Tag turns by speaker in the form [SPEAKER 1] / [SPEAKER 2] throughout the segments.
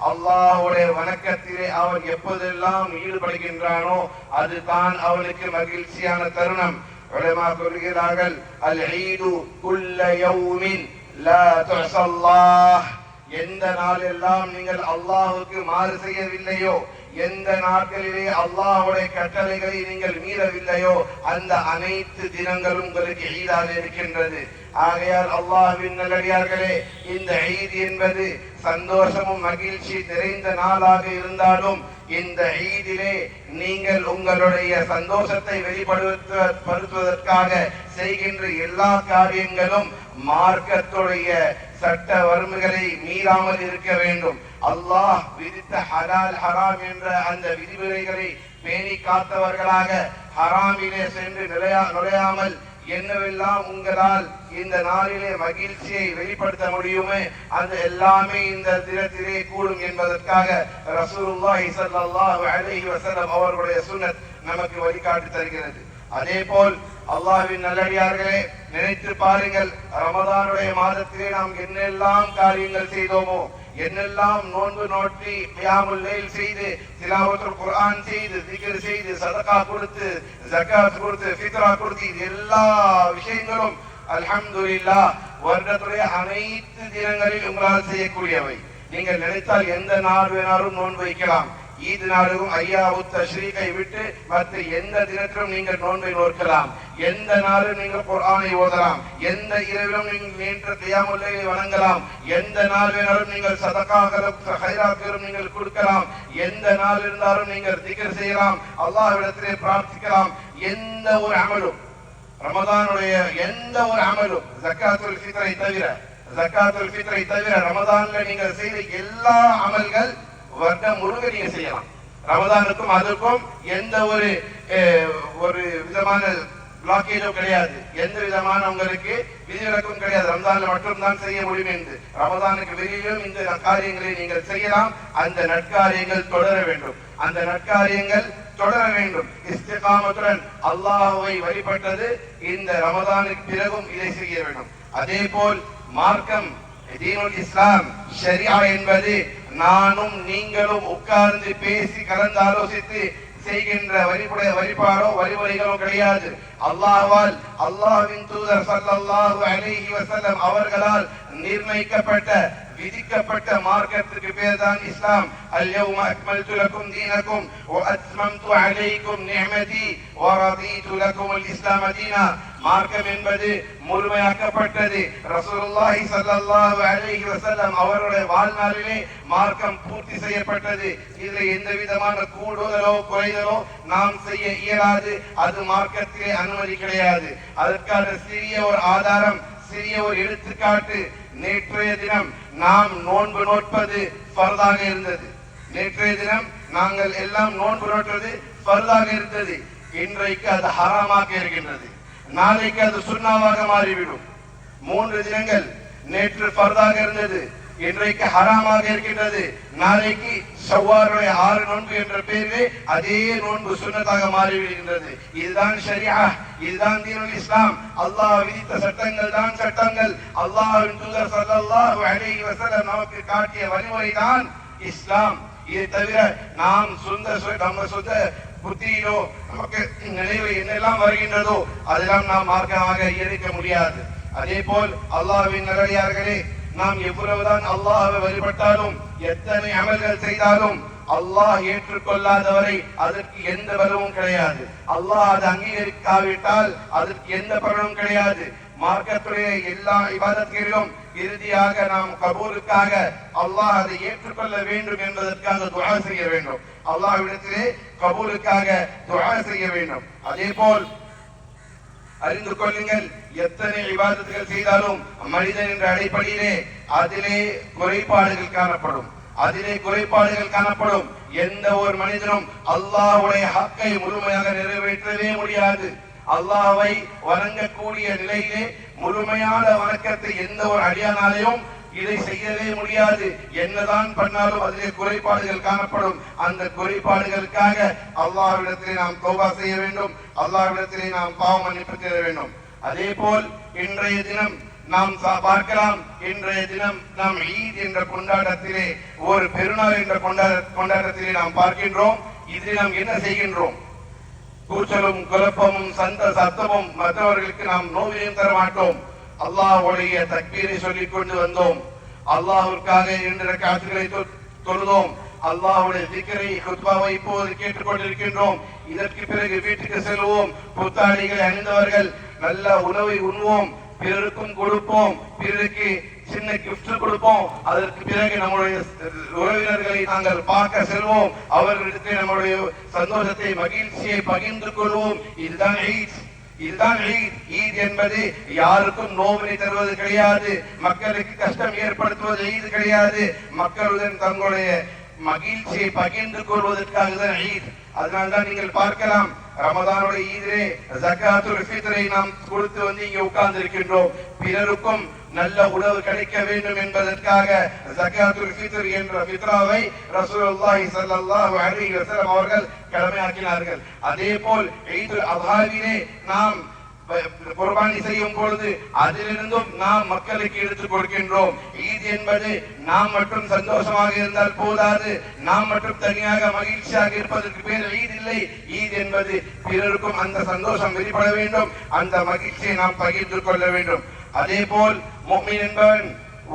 [SPEAKER 1] அல்லாஹ்வுடைய வணக்கத்திலே அவன் எப்போதெல்லாம் ஈடுபடுகின்றானோ அதுதான் அவனுக்கு மகிழ்ச்சியான தருணம். உலமா சொல்கிறார்கள், அல் ஈது குல்ல யௌமின் லா துஸல்லாஹ், எந்த நாளெல்லாம் நீங்கள் அல்லாஹ்வுக்கு மாறு செய்யவில்லையோ, எந்த நாட்களிலே அல்லாஹ்வுடைய கட்டளைகளை நீங்கள் மீறவில்லையோ அந்த அனைத்து தினங்களும் உங்களுக்கு ஈதாக இருக்கின்றது. ஆகையால் அல்லாஹ்வின் நல்லடியார்களே, இந்த ஈத் என்பது சந்தோஷமும் மகிழ்ச்சி நிறைந்த நாளாக இருந்தாலும் இந்த ஈதிலே நீங்கள் உங்களுடைய சந்தோஷத்தை வெளிப்படுத்துவதற்காக செய்கின்ற எல்லா காரியங்களும் மார்க்கத்துடைய சட்ட வரம்புகளை மீறாமல் இருக்க வேண்டும். அல்லாஹ் விதித்த ஹலால் ஹராம் என்ற அந்த விதிமுறைகளை பேணி காத்தவர்களாக ஹராமிலே சென்று நுழையாமல் என்னவெல்லாம் உங்களால் இந்த நாளிலே மகிழ்ச்சியை வெளிப்படுத்த முடியுமே அது எல்லாமே இந்த தினத்திலே கூடும் என்பதற்காக ரசூலுல்லாஹி ஸல்லல்லாஹு அலைஹி வஸல்லம் அவர்களுடைய சுன்னத் நமக்கு வழிகாட்டி தருகிறது. அதே போல் அல்லாஹ்வின் நல்லடியார்களே, நினைத்து பாருங்கள், ரமதானுடைய மாதத்திலே நாம் என்னெல்லாம் காரியங்கள் செய்தோமோ, என்னெல்லாம் நோன்பு நோட்டி கியாமுல் லைல் செய்து திலாவத்துல் குர்ஆன் செய்து திக்ர் செய்து சதகா கொடுத்து ஜகாத் கொடுத்து ஃபித்ரா கொடுத்து எல்லா விஷயங்களும் அல்ஹம்துலில்லாஹ் வருடத்துடைய அனைத்து தினங்களில் உங்களால் செய்யக்கூடியவை. நீங்கள் நினைத்தால் எந்த நாள் வேணாலும் நோன்பு வைக்கலாம். ஈத் நாளும் ஐயாவு தஷ்ரீகை விட்டு மற்ற எந்த தினத்திலும் நீங்கள் நோன்பை நோக்கலாம். எந்த நாளும் நீங்கள் குர்ஆனை ஓதலாம். எந்த இரவிலும் நீங்கள் நின்ற கியாமுல் லைலை வணங்கலாம். எந்த நாள் வேணாலும் நீங்கள் சதகாக்களும் ஹைராக்களும் நீங்கள் கொடுக்கலாம். எந்த நாள் இருந்தாலும் நீங்கள் திக்ர் செய்யலாம், அல்லாஹ்விடத்திலே பிரார்த்திக்கலாம். எந்த ஒரு அமலும், ரமதானுடைய எந்த ஒரு அமலும் ஜகாத்துல் ஃபித்ரை தவிர ரமதான்ல நீங்கள் செய்த எல்லா அமல்கள் வருடம் முழுக்க நீங்க செய்யலாம். ரமதானுக்கும் அதற்கும் எந்த ஒரு விதமான பிளாக்கேஜும் கிடையாது, எந்த விதமான உங்களுக்கு விதிவிலக்கும் கிடையாது. ரமதான்ல மட்டும்தான் செய்ய முடியும் என்று. ரமதானுக்கு வெளியிலும் இந்த காரியங்களை நீங்கள் செய்யலாம். அந்த நற்காரியங்கள் தொடர வேண்டும். அந்த நற்காரியங்கள் தொடர வேண்டும். இஸ்திகாமத்துடன் அல்லாஹ்வை வழிபட்டது இந்த ரமதானுக்கு பிறகும் இதை செய்ய வேண்டும். அதே போல் மார்க்கம் தீனுல் இஸ்லாம் ஷரியா என்பது நானும் நீங்களும் உட்கார்ந்து பேசி கலந்து ஆலோசித்து செய்கின்ற வழிபாடோ வழிமுறைகளோ கிடையாது. அல்லாஹ்வால் அல்லாஹ்வின் தூதர் ஸல்லல்லாஹு அலைஹி வஸல்லம் அவர்களால் நிர்ணயிக்கப்பட்ட விதிக்கப்பட்ட மார்க்கத்துக்கு பேர் தான் இஸ்லாம். அல்யௌம அக்மல்து லக்கும் தீனக்கும் வ அத்மம்து அலைக்கும் நிஅமதி வ ரதீது லக்கும் அல் இஸ்லாம் தீனா. மார்க்கம் என்பது முழுமையாக்கப்பட்டது. ரசூலுல்லாஹி ஸல்லல்லாஹு அலைஹி வஸல்லம் அவருடைய வாழ்நாளிலே மார்க்கம் பூர்த்தி செய்யப்பட்டது. இதில் எந்த விதமான கூடுதலோ குறைதலோ நாம் செய்ய இயலாது. அது மார்க்கத்திலே அனுமதி கிடையாது. அதற்கான சிறிய ஒரு ஆதாரம், சிறிய ஒரு எடுத்துக்காட்டு, நேற்றைய தினம் நாம் நோன்பு நோட்பது ஃபர்தாக இருந்தது. நேற்றைய தினம் நாங்கள் எல்லாம் நோன்பு நோட்பது ஃபர்தாக இருந்தது. இன்றைக்கு அது ஹராமாக இருக்கின்றது. நாளைக்கு அது சுன்னாவாக மாறிவிடும். 3 தினங்கள் நேற்று ஃபர்தாக இருந்தது, இன்றைக்கு ஹராமாக இருக்கின்றது. நாளைக்கு ஷவ்வாலுடைய 6 நோன்பு என்ற பெயரிலே அதே நோன்பு சுன்னத்தாக மாறிவிடுகின்றது. இதுதான் ஷரியா, இதுதான் தீனுல் இஸ்லாம். அல்லாஹ் விதித்த சட்டங்கள் தான் சட்டங்கள். அல்லாஹ்வின் தூதர் ஸல்லல்லாஹு அலைஹி வஸல்லம் நமக்கு காட்டிய வழிமுறை தான் இஸ்லாம். இதை தவிர நாம் நம்ம சொந்த புத்தியிலோ நமக்கு நினைவு என்னெல்லாம் வருகின்றதோ அதெல்லாம் நாம் மார்க்கமாக எடுக்க முடியாது. அதே போல் அல்லாஹ்வின் நல்லடியார்களே, நாம் எவ்வளவுதான் அல்லாஹ்வை வழிபட்டாலும் எத்தனை அமல்கள் செய்தாலும் அல்லாஹ் ஏற்றுக்கொள்ளாதவரை அதற்கு எந்த பலனும் கிடையாது. அல்லாஹ் அதை அங்கீகரிக்காவிட்டால் அதற்கு எந்த பலனும் கிடையாது. மார்க்கத்துடைய எல்லா இபாதத்களிலும் இறுதியாக நாம் கபூலுக்காக அல்லாஹ் அதை ஏற்றுக்கொள்ள வேண்டும் என்பதற்காக துஆ செய்ய வேண்டும். அல்லாஹ்விடத்திலே கபூலுக்காக துஆ செய்ய வேண்டும். அதே போல் அறிந்து கொள்ளுங்கள், எத்தனை இபாதத்துகள் செய்தாலும் மனிதன் என்ற அடிப்படையிலே அதிலே குறைபாடுகள் காணப்படும். எந்த ஒரு மனிதனும் அல்லாஹ்வுடைய ஹக்கை முழுமையாக நிறைவேற்றவே முடியாது. அல்லாஹ்வை வணங்கக்கூடிய நிலையிலே முழுமையான வணக்கத்தை எந்த ஒரு அடியானாலையும் இதை செய்யவே முடியாது. என்னதான் பண்ணாலும் அதிலே குறைபாடுகள் காணப்படும். அந்த குறைபாடுகளுக்காக அல்லாஹ்விடத்திலே நாம் தௌபா செய்ய வேண்டும். அல்லாஹ்விடத்திலே நாம் பாவ மன்னிப்பு தேட வேண்டும். அதே போல் இன்றைய தினம் நாம் பார்க்கலாம். இன்றைய தினம் நாம் ஈத் என்ற கொண்டாட்டத்திலே, ஒரு பெருநாள் என்ற கொண்டாட்டத்திலே நாம் பார்க்கின்றோம். இதில் நாம் என்ன செய்கின்றோம்? கூச்சலும் குழப்பமும் சத்தமும் மற்றவர்களுக்கு நாம் நோவினையும் தர மாட்டோம். அல்லாஹ்வுடைய தக்பீரை சொல்லிக் கொண்டு வந்தோம். அல்லாஹ்விற்காக 2 ரக்அத்துகளை தொழுதோம். அல்லாஹ்வுடைய திக்ரை குத்பாவை இப்போது கேட்டுக்கொண்டிருக்கின்றோம். இதற்கு பிறகு வீட்டுக்கு செல்வோம். புத்தாடைகளை அணிந்தவர்கள் நல்ல உணவை உண்ணுவோம், பிறருக்கும் கொடுப்போம், பிறருக்கு சின்ன கிஃப்ட் கொடுப்போம். அதற்கு பிறகு நம்முடைய உறவினர்களை நாங்கள் பார்க்க செல்வோம். அவர்களுக்கு நம்முடைய சந்தோஷத்தை, மகிழ்ச்சியை பகிர்ந்து கொள்வோம். இதுதான் ஈத். இதுதான் ஈத். ஈத் என்பது யாருக்கும் நோவினை தருவது கிடையாது, மக்களுக்கு கஷ்டம் ஏற்படுத்துவது ஈத் கிடையாது. மக்களுடன் தங்களுடைய மகிழ்ச்சியை பகிர்ந்து கொள்வதற்காக தான் ஈத். அதனால்தான் நீங்கள் பார்க்கலாம், ரமதானுடைய ஈதிலே ஜகாத்துல் ஃபித்ரை நாம் கொடுத்து வந்து இங்கே உட்கார்ந்து இருக்கின்றோம். பிறருக்கும் நல்ல உணவு கிடைக்க வேண்டும் என்பதற்காக ஜகாத்துல் ஃபித்ர் என்ற ஃபித்ராவை ரசூலுல்லாஹி ஸல்லல்லாஹு அலைஹி வஸல்லம் அவர்கள் கடமையாக்கினார்கள். அதேபோல் ஈதுல் அத்ஹாவிலே நாம் குர்பானி செய்யும் பொழுது அதிலிருந்தும் நாம் மக்களுக்கு எடுத்துக் கொடுக்கின்றோம். ஈத் என்பது நாம் மட்டும் சந்தோஷமாக இருந்தால் போதாது, நாம் மட்டும் தனியாக மகிழ்ச்சியாக இருப்பதற்கு பேர் ஈத் இல்லை. ஈத் என்பது பிறருக்கும் அந்த சந்தோஷம் வெளிப்பட வேண்டும், அந்த மகிழ்ச்சியை நாம் பகிர்ந்து கொள்ள வேண்டும். அதே போல் முஃமின் என்பவன்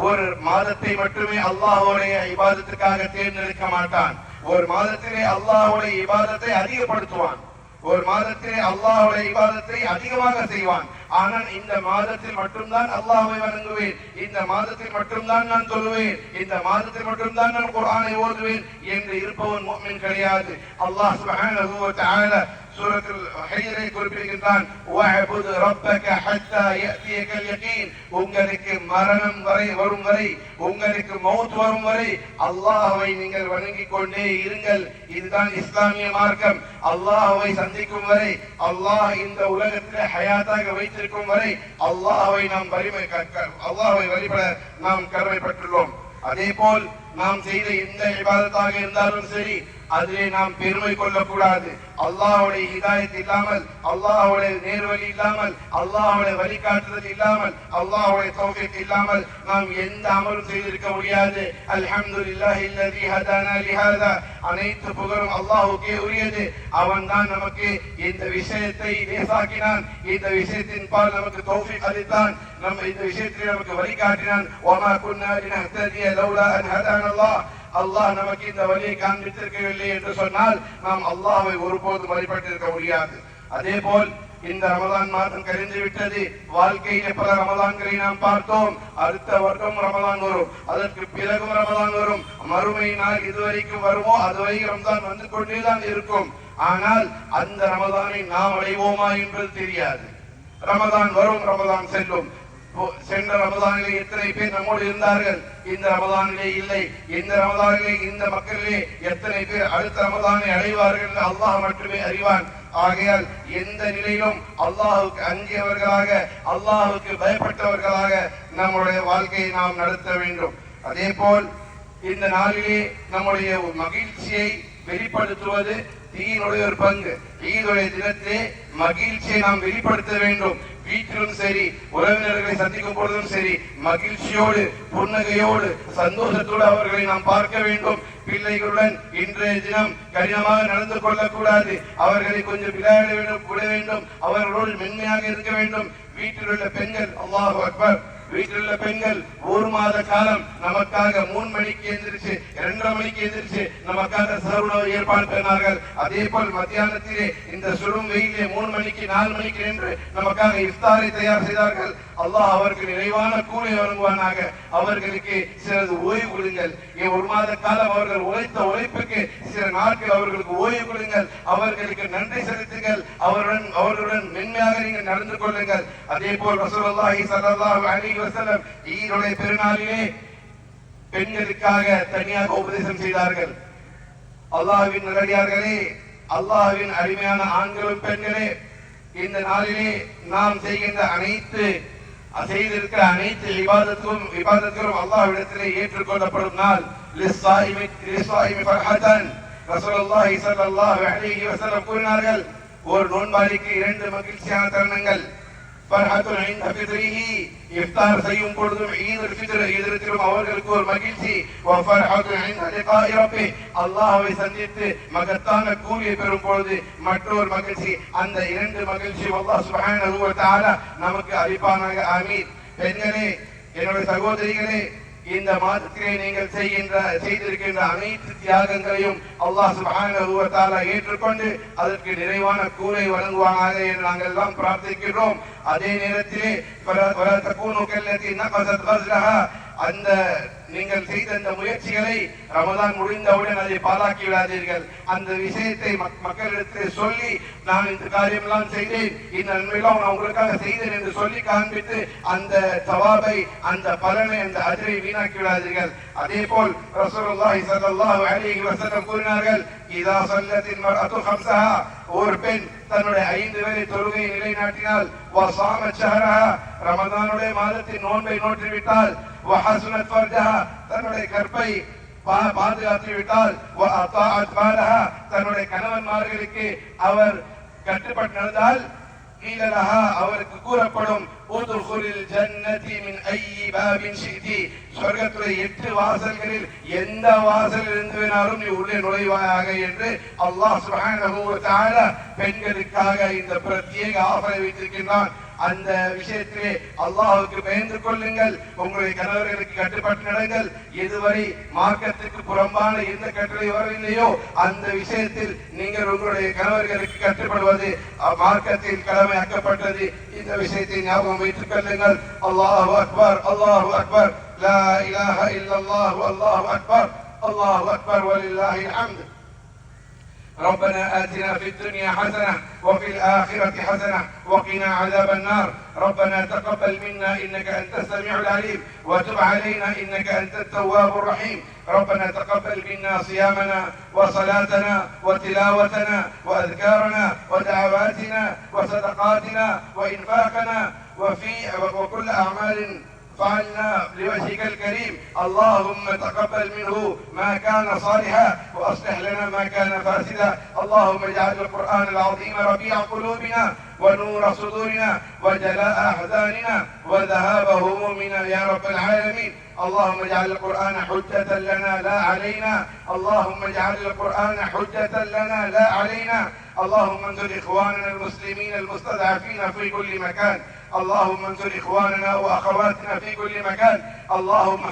[SPEAKER 1] ஒரு மாதத்தை மட்டுமே அல்லாஹ்வுடைய இபாதத்துக்காக தேர்ந்தெடுக்க மாட்டான். ஒரு மாதத்திலே அல்லாஹ்வுடைய இபாதத்தை அதிகப்படுத்துவான், ஒரு மாதத்திலே அல்லாஹ்வுடைய இபாதத்தை அதிகமாக செய்வான். ஆனால் இந்த மாதத்தில் மட்டும்தான் அல்லாஹ்வை வணங்குவேன், இந்த மாதத்தில் மட்டும்தான் நான் தொழுவேன், இந்த மாதத்தில் மட்டும்தான் நான் குர்ஆனை ஓதுவேன் என்று இருப்பவன் முஃமின் கிடையாது. அல்லாஹ் சுப்ஹானஹு வ தஆலா சூரத்துல் ஹஜ்ரை குறிப்பிடுகின்றான், வஅபுது ரப்பக ஹத்தா யஅதியகல் யகீன். உங்களுக்கு மரணம் வரும் வரை, உங்களுக்கு மௌத் வரும் வரை அல்லாஹ்வை நீங்கள் வணங்கிக் கொண்டே இருங்கள். இதுதான் இஸ்லாமிய மார்க்கம். அல்லாஹ்வை சந்திக்கும் வரை, அல்லாஹ் இந்த உலகத்தில் ஹயாத்தாக வைத்திருக்கும் வரை அல்லாஹ்வை வழிபட நாம் கடமைப்பட்டுள்ளோம். அதே போல் நாம் செய்த எந்த இபாதத்தாக இருந்தாலும் சரி, அதிலே நாம் பெருமை கொள்ளக்கூடாது. அல்லாஹ்வுடைய ஹிதாயத் இல்லாமல், அல்லாஹ்வுடைய நேர்வழி இல்லாமல், அல்லாஹ்வுடைய வழிகாட்டுதல் இல்லாமல், அல்லாஹ்வுடைய தௌஃபீக் இல்லாமல் நாம் எந்த அமலும் செய்திருக்க முடியாது. அல்ஹம்துலில்லாஹி அல்லதி ஹதானா லிஹாதா. அனைத்து புகழும் அல்லாஹ்வுக்கே உரியது. அவன் தான் நமக்கு இந்த விஷயத்தை லேசாக்கினான், இந்த விஷயத்தின் பால் நமக்கு தௌஃபீக் அளித்தான், இந்த விஷயத்தை நமக்கு வழிகாட்டினான். வமா குன்னா லினஹ்ததிய லௌலா அன் ஹதானா அல்லாஹ். அல்லாஹ் நமக்கு இந்த வழியை காண்பித்திருக்கவில்லை என்று சொன்னால் நாம் அல்லாஹ்வை ஒருபோதும் வழிபட்டிருக்க முடியாது. அதே போல் இந்த ரமலான் மாதம் கழிந்து விட்டது. வாழ்க்கையிலே பல ரமலான்களை நாம் பார்த்தோம். அடுத்த வருடம் ரமலான் வரும், அதற்கு பிறகும் ரமலான் வரும். மறுமை நாள் இதுவரைக்கும் வருமோ அதுவரை ரமலான் வந்து கொண்டேதான் இருக்கும். ஆனால் அந்த ரமலானை நாம் அடைவோமா என்பது தெரியாது. ரமலான் வரும், ரமலான் செல்லும். சென்ற ரமலானிலே எத்தனை பேர் நம்மோடு இருந்தார்கள், இந்த ரமலானிலே இல்லை. இந்த ரமலானிலே இந்த மக்களிலே எத்தனை பேர் அடுத்த ரமலானை அடைவார்கள் என்று அல்லாஹ் மட்டுமே அறிவான். ஆகையால் எந்த நிலையிலும் அல்லாஹுக்கு அஞ்சியவர்களாக, அல்லாஹுக்கு பயப்பட்டவர்களாக நம்முடைய வாழ்க்கையை நாம் நடத்த வேண்டும். அதே போல் இந்த நாளிலே நம்முடைய மகிழ்ச்சியை வெளிப்படுத்துவது தீனுடைய ஒரு பங்கு. ஈதுடைய தினத்திலே மகிழ்ச்சியை நாம் வெளிப்படுத்த வேண்டும். வீட்டிலும் சரி, உறவினர்களை சந்திக்கும் பொழுதும் சரி, மகிழ்ச்சியோடு, புன்னகையோடு, சந்தோஷத்தோடு அவர்களை நாம் பார்க்க வேண்டும். பிள்ளைகளுடன் இன்றைய தினம் கடினமாக நடந்து கொள்ளக்கூடாது. அவர்களை கொஞ்சம் விளையாட வேண்டும், கூட வேண்டும், அவர்களோடு மென்மையாக இருக்க வேண்டும். வீட்டில் உள்ள பெண்கள், அல்லாஹு அக்பர், வீட்டில் உள்ள பெண்கள் 1 மாத காலம் நமக்காக 3 மணிக்கு எந்திரிச்சு, 2:30 மணிக்கு எந்திரிச்சு நமக்காக சருணவை ஏற்பாடு பண்ணார்கள். அதே போல் மத்தியானத்திலே இந்த சுடும் வெயிலே 3 மணிக்கு 4 மணிக்கு நின்று நமக்காக இஃப்தாரை தயார் செய்தார்கள். அல்லாஹ் அவருக்கு நிறைவான கூலி வழங்குவானாக. அவர்களுக்கு சிறிது ஓய்வு கொடுங்கள். 1 மாத காலம் அவர்கள் உழைத்த உழைப்புக்கு சில நாட்கள் அவர்களுக்கு ஓய்வு கொடுங்கள். அவர்களுக்கு நன்றி செலுத்துங்கள். அவர்களுடன் மென்மையாக நீங்கள் நடந்து கொள்ளுங்கள். அதே போல் ரசூலுல்லாஹி ஸல்லல்லாஹு அலைஹி வஸல்லம் ஈதுடைய பெருநாளிலே பெண்களுக்காக தனியாக உபதேசம் செய்தார்கள். அல்லாஹ்வின் நல்லடியார்களே, அல்லாஹ்வின் அடிமையான ஆண்களும் பெண்களே, இந்த நாளிலே நாம் செய்திருக்கிற அனைத்து இபாதத்துகளும் அல்லாஹ்விடத்திலே ஏற்றுக்கொள்ளப்படும் நாள். லிஸ்ஸாயிமி ஃபர்ஹதன். ரசூலுல்லாஹி ஸல்லல்லாஹு அலைஹி வஸல்லம் கூறினார்கள், ஒரு நோன்பாளிக்கு 2 மகிழ்ச்சியான தருணங்கள். ஃபர்ஹத்துன் இன்த ஃபித்ரிஹி, இஃப்தார் செய்யும் பொழுதும் ஈதுல் ஃபித்ர் எதிர்த்திலும் அவர்களுக்கு ஒரு மகிழ்ச்சி. வ ஃபர்ஹத்துன் இன்த லிகாஇ ரப்பி, அல்லாஹ்வை சந்தித்து மகத்தான கூலியை பெறும் பொழுது மற்றொரு மகிழ்ச்சி. அந்த இரண்டு மகிழ்ச்சி அல்லாஹ் சுப்ஹானஹு வ தஆலா நமக்கு அளிப்பானாக. ஆமீன். பெண்களே, என்னுடைய சகோதரிகளே, இந்த மாதத்திலே நீங்கள் செய்திருக்கின்ற அனைத்து தியாகங்களையும் அல்லாஹ் சுப்ஹானஹு வ தஆலா ஏற்றுக்கொண்டு அதற்கு நிறைவான கூரை வழங்குவானாக என்று நாங்கள் எல்லாம் பிரார்த்திக்கிறோம். அதே நேரத்திலே வலா தகூனு கல்லதி நகஸத் கஸ்லஹா, அந்த நீங்கள் செய்த அந்த முயற்சிகளை ரமதான் முடிந்தவுடன் அதை பாழாக்கி விடாதீர்கள். அந்த விஷயத்தை மக்களிடத்தில் சொல்லி, நான் இந்த காரியம்லாம் செய்தேன், இந்த நன்மையெல்லாம் நான் உங்களுக்காக செய்தேன் என்று சொல்லி காண்பித்து அந்த தவாபை, அந்த பலனை, அந்த அஜரை வீணாக்கி விடாதீர்கள். அதே போல் ரசூலுல்லாஹி ஸல்லல்லாஹு அலைஹி வஸல்லம் கூறினார்கள், இதா ஸல்லத்தில் மர்அத்து ஹம்ஸஹா, ஒரு பெண் தன்னுடைய 5 வேளை தொழுகையை நிலைநாட்டினால், வஸாமத் ஷஹரஹா, ரமதானுடைய மாதத்தின் நோன்பை நோற்றிவிட்டால், வஹஸனத் ஃபர்ஜஹா, தன்னுடைய கற்பை பாதுகாத்து விட்டால், வஅதாஅத் பாலஹா, தன்னுடைய கணவன்மார்களுக்கு அவர் கட்டுப்பட்டு நடந்தால், கீழலஹா, அவருக்கு கூறப்படும், உதுகுலில் ஜன்னதி மின் ஐயி பாபின் ஷிதி, சொர்க்கத்துடைய 8 வாசல்களில் எந்த வாசலில் இருந்து வேணாலும் நீ உள்ளே நுழைவாயாக என்று அல்லாஹ் சுப்ஹானஹு வ தஆலா பெண்களுக்காக இந்த பிரத்யேக ஆஃபரை வைத்திருக்கின்றான். அந்த விஷயத்திலே அல்லாஹ்வுக்கு பயந்து கொள்ளுங்கள், உங்களுடைய கணவர்களுக்கு கட்டுப்பட்டு நடங்கள். எதுவரை மார்க்கத்துக்கு புறம்பான எந்த கட்டளை வரவில்லையோ அந்த விஷயத்தில் நீங்கள் உங்களுடைய கணவர்களுக்கு கட்டுப்படுவது மார்க்கத்தில் கடமையாக்கப்பட்டது. இந்த விஷயத்தை ஞாபகம் வைத்துக் கொள்ளுங்கள். அல்லாஹு அக்பர், அல்லாஹு அக்பர், லா இலாஹ இல்லல்லாஹு, அல்லாஹு அக்பர், அல்லாஹு அக்பர், வலில்லாஹில் ஹம்த். ربنا آتنا في الدنيا حسنة وفي الآخرة حسنة وقنا عذاب النار. ربنا تقبل منا إنك أنت السميع العليم وتب علينا إنك أنت التواب الرحيم. ربنا تقبل منا صيامنا وصلاتنا وتلاوتنا وأذكارنا ودعواتنا وصدقاتنا وإنفاقنا وكل أعمال فعلنا لوجهك الكريم. اللهم تقبل منه ما كان صالحا وأصلح لنا ما كان فاسدا. اللهم اجعل القرآن العظيم ربيع قلوبنا ونور صدورنا وجلاء أحزاننا وذهاب همومنا يا رب العالمين. اللهم اجعل القرآن حجة لنا لا علينا. اللهم اجعل القرآن حجة لنا لا علينا. اللهم انصر إخواننا المسلمين المستضعفين في كل مكان. اللهم انصر إخواننا وأخواتنا في كل مكان. اللهم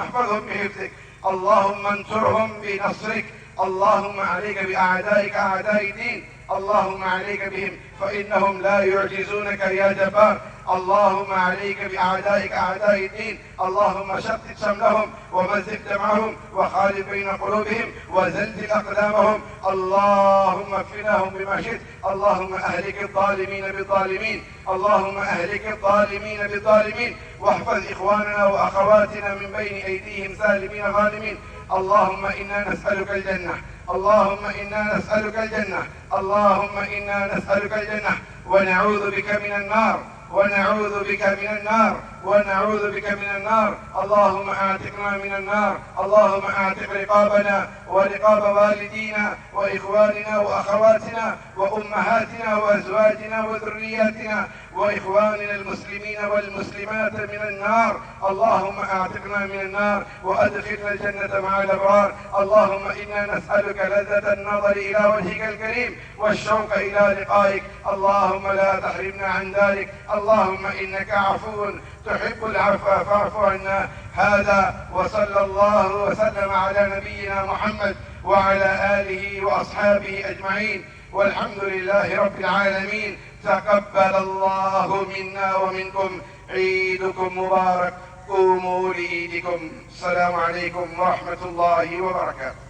[SPEAKER 1] احفظهم بحفظك. اللهم انصرهم بنصرك. اللهم عليك بأعدائك أعداء الدين. اللهم عليك بهم فإنهم لا يعجزونك يا جبار. اللهم عليك بأعدائك أعداء الدين. اللهم شتت شملهم ومزق جمعهم وخالف بين قلوبهم وزلزل أقدامهم. اللهم اكفناهم بما شئت. اللهم أهلك الظالمين بالظالمين. اللهم أهلك الظالمين بالظالمين واحفظ إخواننا وأخواتنا من بين أيديهم سالمين غانمين. اللهم إنا نسألك الجنة. اللهم إنا نسألك الجنة. اللهم إنا نسألك الجنة ونعوذ بك من النار. ونعوذ بك من النار. ونعوذ بك من النار. اللهم اعتقنا من النار. اللهم اعتق رقابنا ورقاب والدينا وإخواننا وأخواتنا وأمهاتنا وأزواجنا وذرياتنا وإخواننا المسلمين والمسلمات من النار. اللهم اعتقنا من النار وأدخلنا الجنة مع الأبرار. اللهم إنا نسألك لذة النظر إلى وجهك الكريم والشوق إلى لقائك. اللهم لا تحرمنا عن ذلك. اللهم إنك عفو تحب العفو فاعف عنا. هذا وصلى الله وسلم على نبينا محمد وعلى آله وأصحابه أجمعين والحمد لله رب العالمين. تقبل الله منا ومنكم. عيدكم مبارك. قوموا لعيدكم. السلام عليكم ورحمة الله وبركاته.